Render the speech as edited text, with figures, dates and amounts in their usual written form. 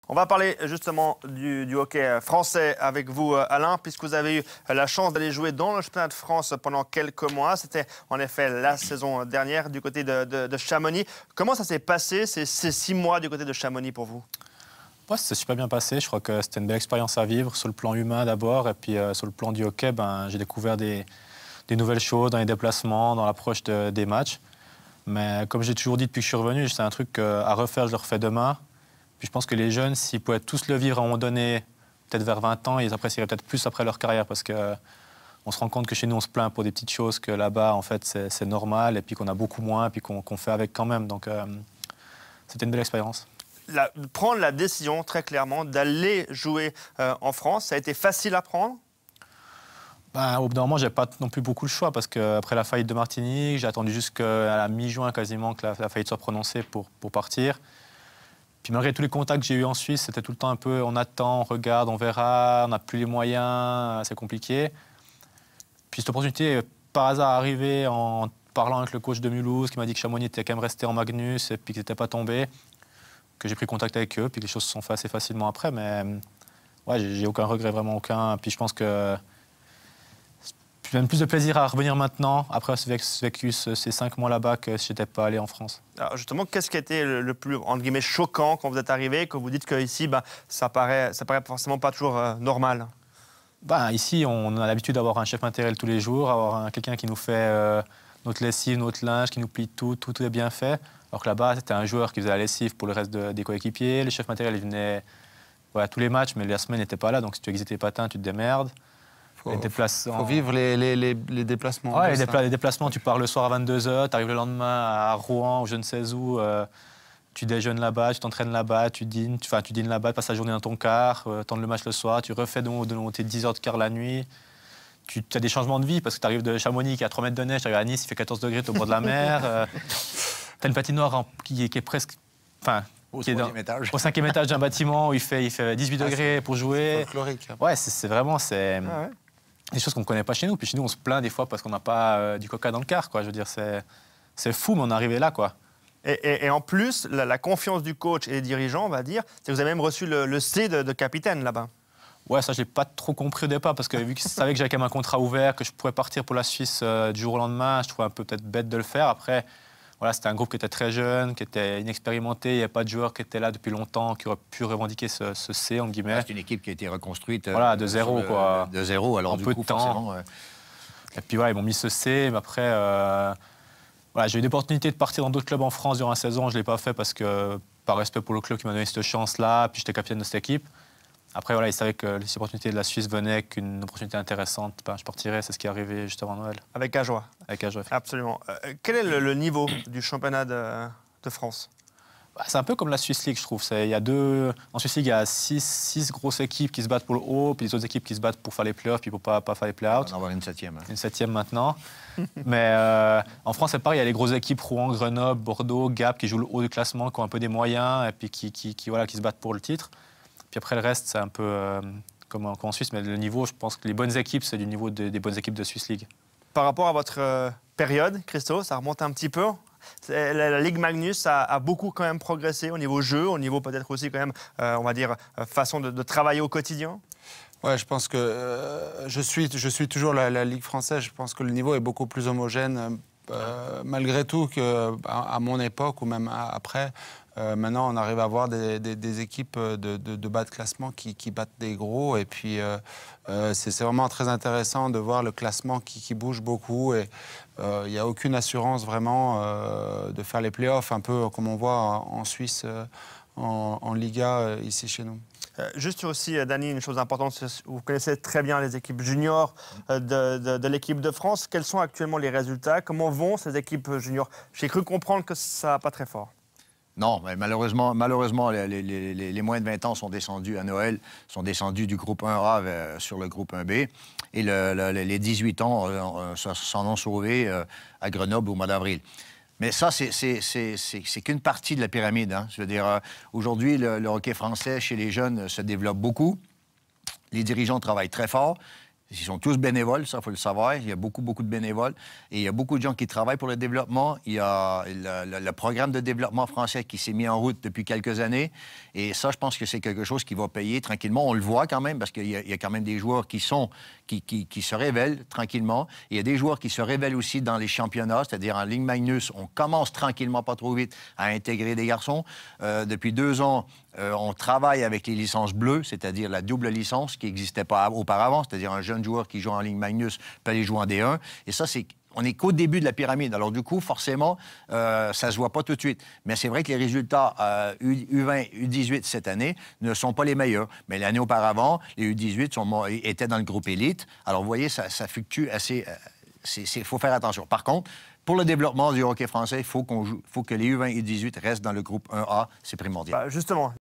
On va parler justement du hockey français avec vous, Alain, puisque vous avez eu la chance d'aller jouer dans le championnat de France pendant quelques mois. C'était en effet la saison dernière du côté de Chamonix. Comment ça s'est passé ces 6 mois du côté de Chamonix pour vous? Ouais, ça s'est super bien passé. Je crois que c'était une belle expérience à vivre sur le plan humain d'abord. Et puis sur le plan du hockey, j'ai découvert des nouvelles choses dans les déplacements, dans l'approche des matchs. Mais comme j'ai toujours dit depuis que je suis revenu, c'est un truc à refaire, je le refais demain. Puis je pense que les jeunes, s'ils pouvaient tous le vivre à un moment donné, peut-être vers 20 ans, ils apprécieraient peut-être plus après leur carrière parce qu'on se rend compte que chez nous, on se plaint pour des petites choses que là-bas, en fait, c'est normal et puis qu'on a beaucoup moins et puis qu'on fait avec quand même. Donc, c'était une belle expérience. Prendre la décision, très clairement, d'aller jouer en France, ça a été facile à prendre? Au bout d'un moment, je n'avais pas non plus beaucoup le choix parce qu'après la faillite de Martinique, j'ai attendu jusqu'à la mi-juin quasiment que la faillite soit prononcée pour partir. Puis malgré tous les contacts que j'ai eus en Suisse, c'était tout le temps un peu on attend, on regarde, on verra, on n'a plus les moyens, c'est compliqué. Puis cette opportunité, par hasard, arrivée en parlant avec le coach de Mulhouse qui m'a dit que Chamonix était quand même resté en Magnus et puis qu'il n'était pas tombé, que j'ai pris contact avec eux, puis que les choses se sont faites assez facilement après. Mais ouais, j'ai aucun regret, vraiment aucun. Puis je pense que j'ai même plus de plaisir à revenir maintenant, après avoir vécu ces 5 mois là-bas, que si je n'étais pas allé en France. Alors justement, qu'est-ce qui a été le plus, entre guillemets, choquant quand vous êtes arrivé, que vous dites qu'ici, ça paraît forcément pas toujours normal? Ici, on a l'habitude d'avoir un chef matériel tous les jours, avoir quelqu'un qui nous fait notre lessive, notre linge, qui nous plie tout est bien fait. Alors que là-bas, c'était un joueur qui faisait la lessive pour le reste des coéquipiers. Le chef matériel, il venait tous les matchs, mais la semaine n'était pas là. Donc si tu excites tes patins, tu te démerdes. Il faut vivre les déplacements. Ouais, les déplacements, tu pars le soir à 22h, tu arrives le lendemain à Rouen ou je ne sais où, tu déjeunes là-bas, tu t'entraînes là-bas, tu dînes là-bas, tu passes la journée dans ton car, attends le match le soir, tu refais de tes 10 heures de car la nuit. Tu as des changements de vie parce que tu arrives de Chamonix qui est à 3 mètres de neige, tu arrives à Nice, il fait 14 degrés, tu es au bord de la mer. Tu as une patinoire qui est presque... Au 5e étage. Au 5e étage d'un bâtiment où il fait 18 degrés pour jouer. C'est folklorique. Ouais, c'est vraiment... des choses qu'on ne connaît pas chez nous. Puis chez nous, on se plaint des fois parce qu'on n'a pas du coca dans le car, quoi. Je veux dire, c'est fou, mais on est arrivé là, quoi. Et en plus, la confiance du coach et des dirigeants, on va dire, c'est que vous avez même reçu le C de capitaine là-bas. Ouais, ça, je l'ai pas trop compris au départ parce que vu qu'ils savaient que j'avais quand même un contrat ouvert, que je pourrais partir pour la Suisse du jour au lendemain, je trouvais un peu peut-être bête de le faire. Après, voilà, c'était un groupe qui était très jeune, qui était inexpérimenté. Il n'y avait pas de joueurs qui étaient là depuis longtemps, qui auraient pu revendiquer ce C, entre guillemets. C'est une équipe qui a été reconstruite de zéro, quoi. De zéro, alors en du peu coup, de temps. Forcément, Et puis voilà, ils m'ont mis ce C, mais après, j'ai eu l'opportunité de partir dans d'autres clubs en France durant la saison. Je ne l'ai pas fait parce que, par respect pour le club qui m'a donné cette chance-là, puis j'étais capitaine de cette équipe. Après, voilà, ils savaient que les opportunités de la Suisse venaient, qu'une opportunité intéressante, je partirais. C'est ce qui est arrivé juste avant Noël. Avec Ajoie. Avec Ajoie. Absolument. Quel est le niveau du championnat de France? C'est un peu comme la Swiss League, je trouve. En Swiss League, il y a 6 grosses équipes qui se battent pour le haut, puis les autres équipes qui se battent pour faire les playoffs, puis pour pas faire les play-outs. On va en avoir une 7e. Une 7e maintenant. Mais en France, c'est pareil. Il y a les grosses équipes, Rouen, Grenoble, Bordeaux, Gap, qui jouent le haut du classement, qui ont un peu des moyens, et puis qui se battent pour le titre. Puis après, le reste, c'est un peu comme en Suisse. Mais le niveau, je pense que les bonnes équipes, c'est du niveau des bonnes équipes de Swiss League. Par rapport à votre période, Christo, ça remonte un petit peu. La Ligue Magnus a beaucoup quand même progressé au niveau jeu, au niveau peut-être aussi quand même, on va dire, façon de travailler au quotidien. Ouais, je pense que je suis toujours la Ligue française. Je pense que le niveau est beaucoup plus homogène, malgré tout, qu'à mon époque ou même après. Maintenant, on arrive à avoir des équipes de bas de classement qui battent des gros. Et puis, c'est vraiment très intéressant de voir le classement qui bouge beaucoup. Et il n'y a aucune assurance vraiment de faire les playoffs, un peu comme on voit en Suisse, en Liga, ici chez nous. Juste aussi, Dany, une chose importante, vous connaissez très bien les équipes juniors de l'équipe de France. Quels sont actuellement les résultats? Comment vont ces équipes juniors? J'ai cru comprendre que ça va pas très fort. Non, mais malheureusement les moins de 20 ans sont descendus à Noël, sont descendus du groupe 1A sur le groupe 1B. Et les 18 ans s'en ont sauvés à Grenoble au mois d'avril. Mais ça, c'est qu'une partie de la pyramide. Hein. Je veux dire, aujourd'hui, le hockey français chez les jeunes se développe beaucoup. Les dirigeants travaillent très fort. Ils sont tous bénévoles, ça, il faut le savoir. Il y a beaucoup, beaucoup de bénévoles. Et il y a beaucoup de gens qui travaillent pour le développement. Il y a le programme de développement français qui s'est mis en route depuis quelques années. Et ça, je pense que c'est quelque chose qui va payer tranquillement. On le voit quand même, parce qu'il y a quand même des joueurs qui se révèlent tranquillement. Et il y a des joueurs qui se révèlent aussi dans les championnats, c'est-à-dire en Ligue Magnus. On commence tranquillement, pas trop vite, à intégrer des garçons. Depuis 2 ans, on travaille avec les licences bleues, c'est-à-dire la double licence qui n'existait pas auparavant, c'est-à-dire un jeune joueur qui joue en Ligue Magnus peut aller jouer en D1. Et ça, on n'est qu'au début de la pyramide. Alors, du coup, forcément, ça ne se voit pas tout de suite. Mais c'est vrai que les résultats U20, U18 cette année ne sont pas les meilleurs. Mais l'année auparavant, les U18 étaient dans le groupe élite. Alors, vous voyez, ça fluctue assez... Il faut faire attention. Par contre, pour le développement du hockey français, il faut que les U20 et U18 restent dans le groupe 1A. C'est primordial. Justement,